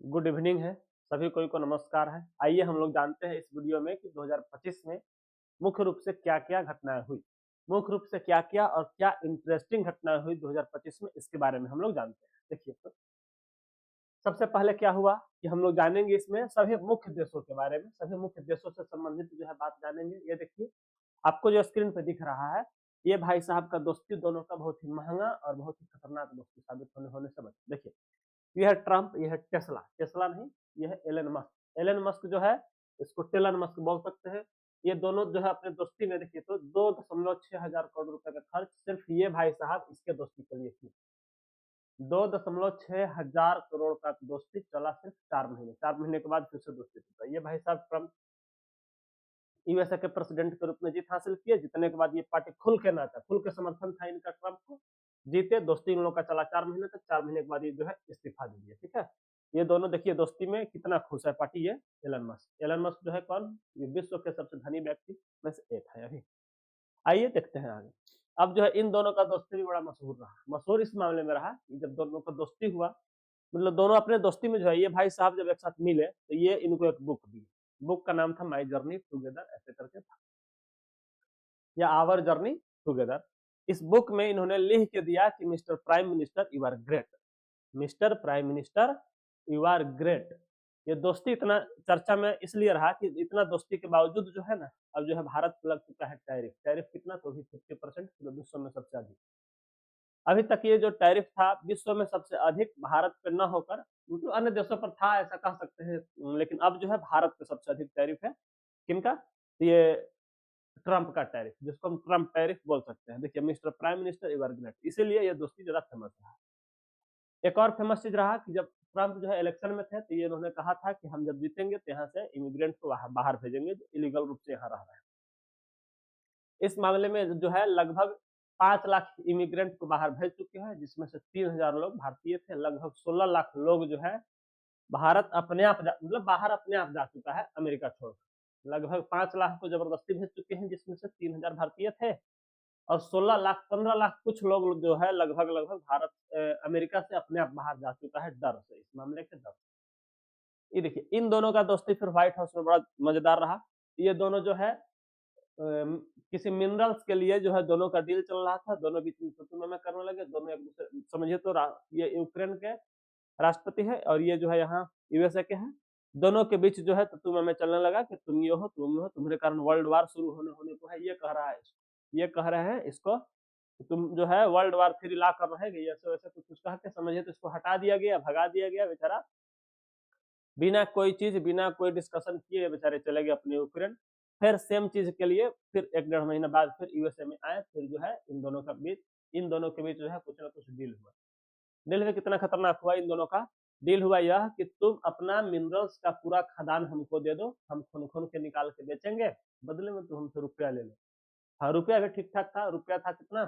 Good evening है, सभी कोई को नमस्कार है। आइए हम लोग जानते हैं इस वीडियो में कि 2025 में मुख्य रूप से क्या-क्या घटनाएं हुई। मुख्य रूप से क्या-क्या और क्या इंटरेस्टिंग घटनाएं हुई 2025 में, इसके बारे में हम लोग जानते हैं। देखिए तो सबसे पहले क्या हुआ कि हम लोग जानेंगे इसमें सभी मुख्य देशों के बारे में, सभी मुख्य देशों से संबंधित जो है बात जानेंगे। ये देखिए आपको जो स्क्रीन पे दिख रहा है, ये भाई साहब का दोस्ती दोनों का बहुत ही महंगा और बहुत ही खतरनाक दोस्ती साबित होने से बचा। देखिए ये है ट्रंप, ये है टेस्ला, टेस्ला नहीं, ये है एलन मस्क। एलन मस्क जो है, इसको टेलन मस्क बोल सकते हैं। ये दोनों जो है अपने दोस्ती में देखिए तो 2.6 हजार करोड़ रुपए का खर्च सिर्फ ये भाई साहब इसके दोस्ती के लिए किए। 2.6 हजार करोड़ का दोस्ती चला सिर्फ 4 महीने। 4 महीने के बाद फिर से दोस्ती टूटा। ये भाई साहब ट्रंप यूएसए के प्रेसिडेंट के रूप में जीत हासिल किए। जीतने के बाद ये पार्टी खुल के नाचा, खुल के समर्थन था इनका ट्रंप को। जीते, दोस्ती इन लोगों का चला 4 महीने तक। 4 महीने के बाद ये जो है इस्तीफा दे दिया। ठीक है, ये दोनों देखिए दोस्ती में कितना खुश है पार्टी। ये एलन मस्क, एलन मस्क जो है कौन, ये विश्व के सबसे धनी व्यक्ति में से एक है अभी। आइए देखते हैं आगे। अब जो है इन दोनों का दोस्ती भी बड़ा मशहूर रहा। मशहूर इस मामले में रहा कि जब दोनों का दोस्ती हुआ, मतलब दोनों अपने दोस्ती में जो है ये भाई साहब जब एक साथ मिले तो ये इनको एक बुक दी। बुक का नाम था माई जर्नी टुगेदर, ऐसे करके था, या आवर जर्नी टुगेदर। इस बुक में इन्होंने लिख के दिया कि mister prime minister you are great, mister prime minister you are great. ये दोस्ती इतना चर्चा में इसलिए रहा कि इतना दोस्ती के बावजूद जो है ना, अब जो है भारत लग चुका है टैरिफ। टैरिफ कितना, तो भी 50%, विश्व में सबसे अधिक। अभी तक ये जो टैरिफ था विश्व में सबसे अधिक भारत पे न होकर, मतलब अन्य देशों पर था ऐसा कह सकते हैं, लेकिन अब जो है भारत पे सबसे अधिक टैरिफ है। किनका, ये ट्रंप का टैरिफ, जिसको हम ट्रंप टैरिफ बोल सकते हैं। देखिए mister prime minister you are great, इसीलिए ये दोस्ती ज्यादा फेमस रहा। एक और फेमस चीज रहा कि जब ट्रंप जो है इलेक्शन में थे तो ये इन्होंने कहा था कि हम जब जीतेंगे तो यहाँ से इमिग्रेंट को बाहर भेजेंगे जो इलीगल रूप से यहाँ रह रहे हैं। इस मामले में जो है लगभग 5 लाख इमिग्रेंट को बाहर भेज चुके हैं, जिसमें से 3,000 लोग भारतीय थे। लगभग 16 लाख लोग जो है भारत अपने आप मतलब बाहर अपने आप जा चुका है अमेरिका छोड़कर। लगभग 5 लाख को जबरदस्ती भेज चुके हैं, जिसमें से 3,000 भारतीय थे, और 16 लाख 15 लाख कुछ लोग जो है लगभग लगभग भारत अमेरिका से अपने आप बाहर जा चुका है डर से, इस मामले के डर से। ये देखिए इन दोनों का दोस्ती फिर व्हाइट हाउस में बड़ा मजेदार रहा। ये दोनों जो है किसी मिनरल्स के लिए जो है दोनों का डील चल रहा था। दोनों बीच में में करने लगे। दोनों एक दूसरे, समझिए तो ये यूक्रेन के राष्ट्रपति है और ये जो है यहाँ यूएसए के हैं। दोनों के बीच जो है तुम में चलने लगा कि तुम ये हो, तुम हो, तुम्हारे कारण वर्ल्ड वार शुरू होने को है। ये कह रहा है, ये कह रहे हैं इसको, तुम जो है वर्ल्ड वार 3 ला कर रहेगी, ऐसे वैसे कुछ कह के समझिए तो इसको हटा दिया गया, भगा दिया गया। बेचारा बिना कोई चीज, बिना कोई डिस्कशन किए बेचारे चले गए अपने यूक्रेन। फिर सेम चीज के लिए फिर 1-1.5 महीना बाद फिर यूएसए में आए। फिर जो है इन दोनों के बीच जो है कुछ ना कुछ डील हुआ। डील में कितना खतरनाक हुआ इन दोनों का डील हुआ यह कि तुम अपना मिनरल्स का पूरा खदान हमको दे दो, हम खून खून के निकाल के बेचेंगे, बदले में तुम हमसे रुपया ले लो। हाँ, रुपया भी ठीक ठाक था। रुपया था कितना,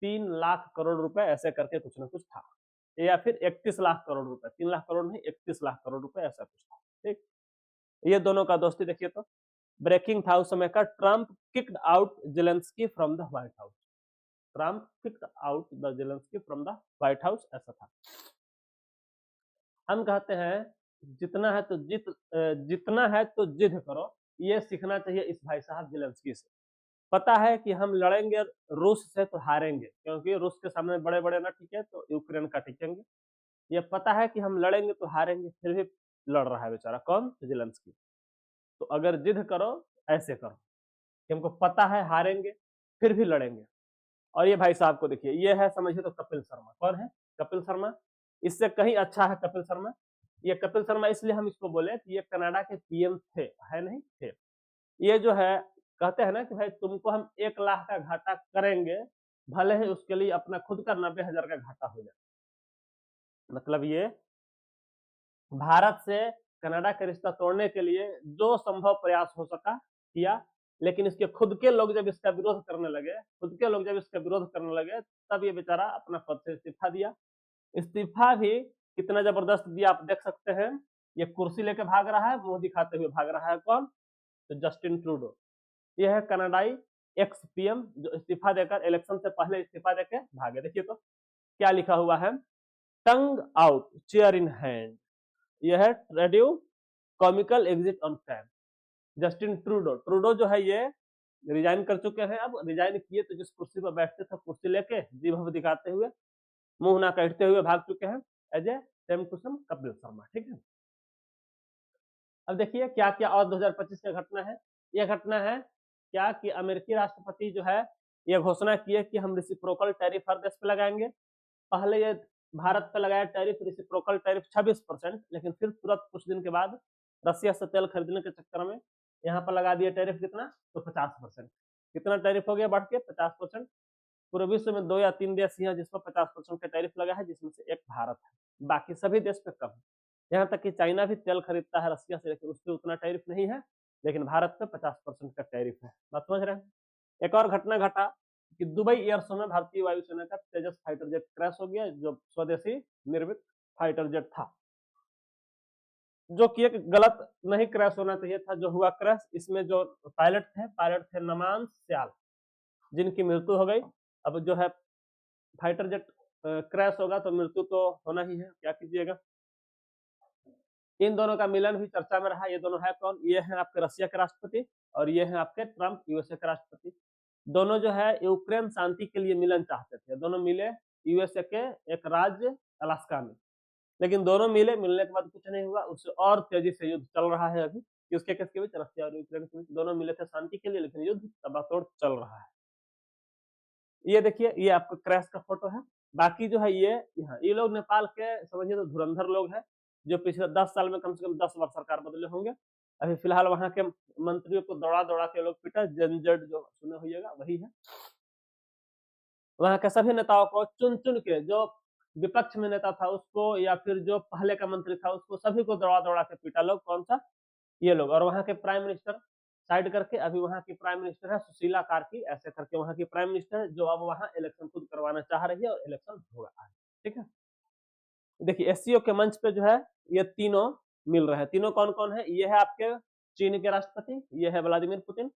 3 लाख करोड़ रुपए, ऐसे करके कुछ ना कुछ था, या फिर 31 लाख करोड़ रुपए। 3 लाख करोड़ नहीं, 31 लाख करोड़ रुपए, ऐसा कुछ था। ठीक, ये दोनों का दोस्ती देखिए तो ब्रेकिंग था उस समय का। Trump kicked out Zelensky from the white house. Trump kicked out the Zelensky from the white house, ऐसा था। हम कहते हैं जितना है तो जितना है तो जिद करो, ये सीखना चाहिए इस भाई साहब जेलेंस्की से। पता है कि हम लड़ेंगे रूस से तो हारेंगे, क्योंकि रूस के सामने बड़े बड़े ना टिके तो यूक्रेन का टिकेंगे। ये पता है कि हम लड़ेंगे तो हारेंगे, फिर भी लड़ रहा है बेचारा। कौन, जेलेंस्की। तो अगर जिद करो, ऐसे करो कि हमको पता है हारेंगे फिर भी लड़ेंगे। और ये भाई साहब को देखिए, ये है समझिए तो कपिल शर्मा। कौन है, कपिल शर्मा। इससे कहीं अच्छा है कपिल शर्मा। ये कपिल शर्मा इसलिए हम इसको बोले कि ये कनाडा के पीएम थे, है नहीं थे। ये जो है कहते हैं ना कि भाई तुमको हम 1 लाख का घाटा करेंगे, भले ही उसके लिए अपना खुद का 90,000 का घाटा हो जाए। मतलब ये भारत से कनाडा का रिश्ता तोड़ने के लिए जो संभव प्रयास हो सका किया, लेकिन इसके खुद के लोग जब इसका विरोध करने लगे, तब ये बेचारा अपना पद से इस्तीफा दिया। इस्तीफा भी कितना जबरदस्त दिया आप देख सकते हैं। ये कुर्सी लेके भाग रहा है, मुंह दिखाते हुए भाग रहा है। कौन, तो जस्टिन ट्रूडो। यह है कनाडाई एक्स पीएम जो इस्तीफा देकर, इलेक्शन से पहले इस्तीफा देकर भागे। देखिए तो क्या लिखा हुआ है, tongue out chair in hand. ये है ट्रेडियो comical exit on fame. Justin Trudeau, Trudeau जो है ये रिजाइन कर चुके हैं। अब रिजाइन किए तो जिस कुर्सी पर बैठते थे कुर्सी लेके जी भव दिखाते हुए मुंह ना कहते हुए भाग चुके हैं as a same to same Kapil Sharma. ठीक है, अब देखिए क्या क्या और 2025 का घटना है। यह घटना है क्या कि अमेरिकी राष्ट्रपति जो है यह घोषणा की है कि हम रेसिप्रोकल टैरिफ हर देश पे लगाएंगे। पहले ये भारत पे लगाया टैरिफ, रेसिप्रोकल टैरिफ 26%, लेकिन फिर तुरंत कुछ दिन के बाद रसिया से तेल खरीदने के चक्कर में यहाँ पर लगा दिया टैरिफ कितना, तो 50%। कितना टैरिफ हो गया बढ़ के, 50%। पूरे विश्व में 2 या 3 देश ही हैं जिस पर 50% का टैरिफ लगा है, जिसमें से एक भारत है, बाकी सभी देश पे कम है। यहाँ तक कि चाइना भी तेल खरीदता है रसिया से, लेकिन उस पर उतना टैरिफ नहीं है, लेकिन भारत पे 50% का टैरिफ है। बात समझ रहे हैं। एक और घटना घटा कि दुबई एयर शो में भारतीय वायुसेना का तेजस फाइटर जेट क्रैश हो गया, जो स्वदेशी निर्मित फाइटर जेट था, जो कि एक गलत नहीं क्रैश होना चाहिए था जो हुआ क्रैश। इसमें जो पायलट थे नमान स्याल, जिनकी मृत्यु हो गई। अब जो है फाइटर जेट क्रैश होगा तो मृत्यु तो होना ही है, क्या कीजिएगा। इन दोनों का मिलन भी चर्चा में रहा। ये दोनों है कौन, ये है आपके रशिया के राष्ट्रपति और ये है आपके ट्रम्प यूएसए के राष्ट्रपति। दोनों जो है यूक्रेन शांति के लिए मिलन चाहते थे। दोनों मिले यूएसए के एक राज्य अलास्का में, लेकिन दोनों मिलने के बाद कुछ नहीं हुआ। उससे और तेजी से युद्ध चल रहा है अभी, किसके किसके बीच, रशिया और यूक्रेन के बीच। दोनों मिले थे शांति के लिए, लेकिन युद्ध तबातोड़ चल रहा है। ये देखिए, ये आपका क्रैश का फोटो है। बाकी जो है ये लोग नेपाल के समझिए तो धुरंधर लोग हैं, जो पिछले 10 साल में कम से कम 10 बार सरकार बदले होंगे। अभी फिलहाल वहां के मंत्रियों को दौड़ा दौड़ा के लोग पीटा, जनजट जो सुने होइएगा वही है। वहां के सभी नेताओं को चुन चुन के, जो विपक्ष में नेता था उसको या फिर जो पहले का मंत्री था उसको, सभी को दौड़ा दौड़ा के पीटा लोग। कौन सा, ये लोग। और वहां के प्राइम मिनिस्टर साइड करके, अभी वहां की प्राइम मिनिस्टर है सुशीला कार्की, ऐसे करके वहां की प्राइम मिनिस्टर है, जो अब वहां इलेक्शन खुद करवाना चाह रही है और इलेक्शन होगा। ठीक है, देखिए एससीओ के मंच पे जो है ये तीनों मिल रहे हैं। तीनों कौन कौन है, ये है आपके चीन के राष्ट्रपति, ये है व्लादिमीर पुतिन,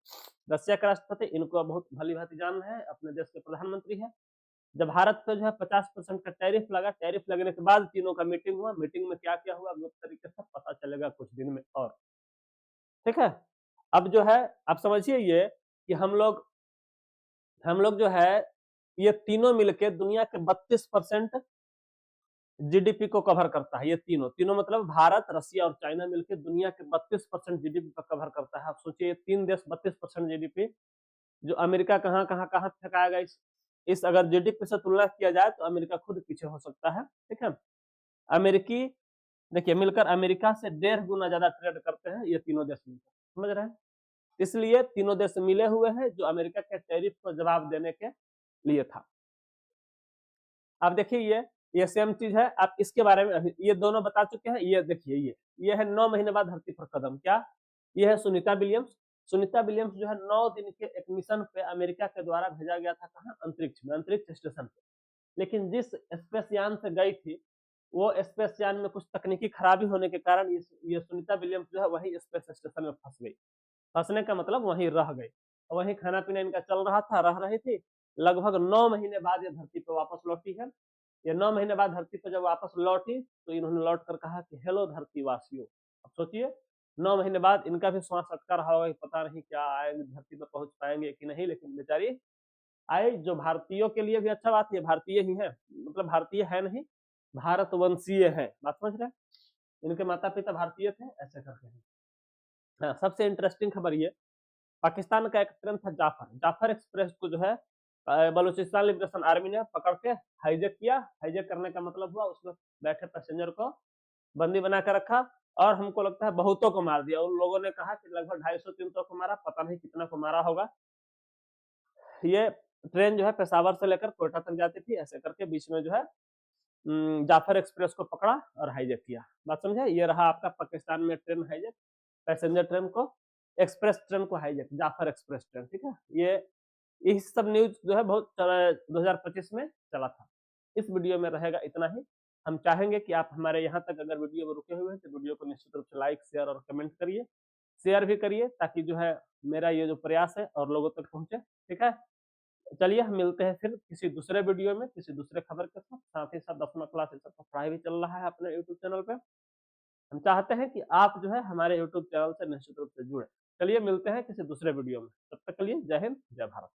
रशिया के राष्ट्रपति, इनको बहुत भली भांति जान है, अपने देश के प्रधानमंत्री है। जब भारत पे जो है 50% का टैरिफ लगा, टैरिफ लगने के बाद तीनों का मीटिंग हुआ। मीटिंग में क्या क्या हुआ गुप्त तरीके से पता चलेगा कुछ दिन में और। ठीक है, अब जो है आप समझिए ये कि हम लोग जो है ये तीनों मिलके दुनिया के 32% जीडीपी को कवर करता है। ये तीनों मतलब भारत, रशिया और चाइना मिलकर दुनिया के 32% जीडीपी को कवर करता है। आप सोचिए 3 देश 32% जीडीपी, जो अमेरिका कहाँ कहाँ कहाँ फेंकाएगा। इस अगर जीडीपी से तुलना किया जाए तो अमेरिका खुद पीछे हो सकता है। ठीक है, अमेरिकी देखिए मिलकर अमेरिका से 1.5 गुना ज्यादा ट्रेड करते हैं ये तीनों देश मिलकर, समझ रहे हैं। इसलिए तीनों देश मिले हुए हैं जो अमेरिका के टैरिफ को जवाब देने के लिए था। अब देखिए ये सेम चीज है, आप इसके बारे में अभी ये दोनों बता चुके हैं। ये देखिए ये है 9 महीने बाद धरती पर कदम, क्या ये है सुनीता विलियम्स। सुनीता विलियम्स जो है 9 दिन के एक मिशन पे अमेरिका के द्वारा भेजा गया था, कहाँ, अंतरिक्ष में, अंतरिक्ष स्टेशन पे। लेकिन जिस स्पेस यान से गई थी वो स्पेस यान में कुछ तकनीकी खराबी होने के कारण ये सुनीता विलियम्स जो है वही स्पेस स्टेशन में फंस गई। फंसने का मतलब वहीं रह गई, वहीं खाना पीना इनका चल रहा था, रह रही थी। लगभग 9 महीने बाद ये धरती पर वापस लौटी है। ये 9 महीने बाद धरती पर जब वापस लौटी तो इन्होंने लौट कर कहा कि हेलो धरती वासियों। अब सोचिए 9 महीने बाद इनका भी श्वास अटका रहा होगा, पता नहीं क्या आएंगे धरती पर पहुंच पाएंगे कि नहीं, लेकिन बेचारी आई। जो भारतीयों के लिए भी अच्छा बात है, भारतीय ही है, मतलब भारतीय है नहीं, भारतवंशीय है। बात समझ रहे हैं, इनके माता पिता भारतीय थे, ऐसे करके हैं। हाँ, सबसे इंटरेस्टिंग खबर ये, पाकिस्तान का एक ट्रेन था जाफर एक्सप्रेस को जो है बलूचिस्तान लिबरेशन आर्मी ने पकड़ के हाईजैक किया। हाईजैक करने का मतलब हुआ उसमें बैठे पैसेंजर को बंदी बना कर रखा और हमको लगता है बहुतों को मार दिया। उन लोगों ने कहा कि लगभग 250-300 को मारा, पता नहीं कितना को मारा होगा। ये ट्रेन जो है पेशावर से लेकर कोयटा तक जाती थी, ऐसे करके बीच में जो है जाफर एक्सप्रेस को पकड़ा और हाईजैक किया। बात समझे, ये रहा आपका पाकिस्तान में ट्रेन हाईजैक, पैसेंजर ट्रेन को, एक्सप्रेस ट्रेन को हाईजैक, जाफर एक्सप्रेस ट्रेन। ठीक है, ये सब न्यूज जो है बहुत 2025 में चला था। इस वीडियो में रहेगा इतना ही। हम चाहेंगे कि आप हमारे यहाँ तक अगर वीडियो में रुके हुए हैं तो वीडियो को निश्चित रूप से लाइक, शेयर और कमेंट करिए, शेयर भी करिए, ताकि जो है मेरा ये जो प्रयास है और लोगों तक पहुंचे। ठीक है, चलिए हम मिलते हैं फिर किसी दूसरे वीडियो में किसी दूसरे खबर के साथ। साथ ही साथ 10वां क्लास पढ़ाई भी चल रहा है अपने यूट्यूब चैनल पे। हम चाहते हैं कि आप जो है हमारे यूट्यूब चैनल से निश्चित रूप से जुड़े। चलिए मिलते हैं किसी दूसरे वीडियो में, तब तक के लिए जय हिंद, जय भारत।